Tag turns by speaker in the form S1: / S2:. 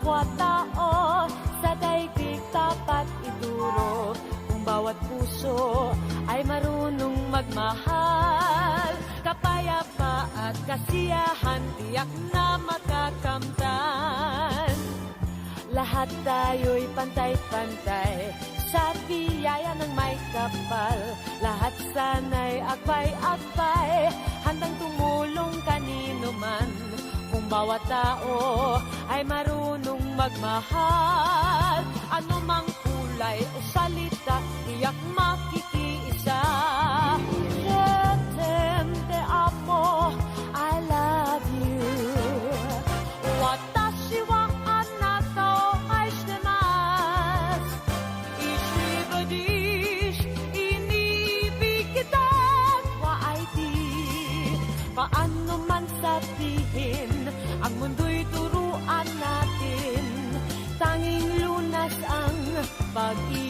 S1: kapwa-tao sa daigdig dapat iduro. Kung bawat puso ay marunong magmahal, kapayapa at kasiyahan tiyak na makakamtan. Lahat tayo'y pantay-pantay sa biyaya ng may kapal. Lahat sana'y akbay-akbay, handang tumulong kanino man. Kung bawat tao ay marunong magmahal, anumang kulay o salita, tiyak makikiisa. Je t'aime, te amo, I love you. Watashi wa anata o aishitemasu. Ichiba desu, inibig kita wa aiti. Paano man sabihin, ang mundo'y turuan natin, tanging lunas ang pag-ibig.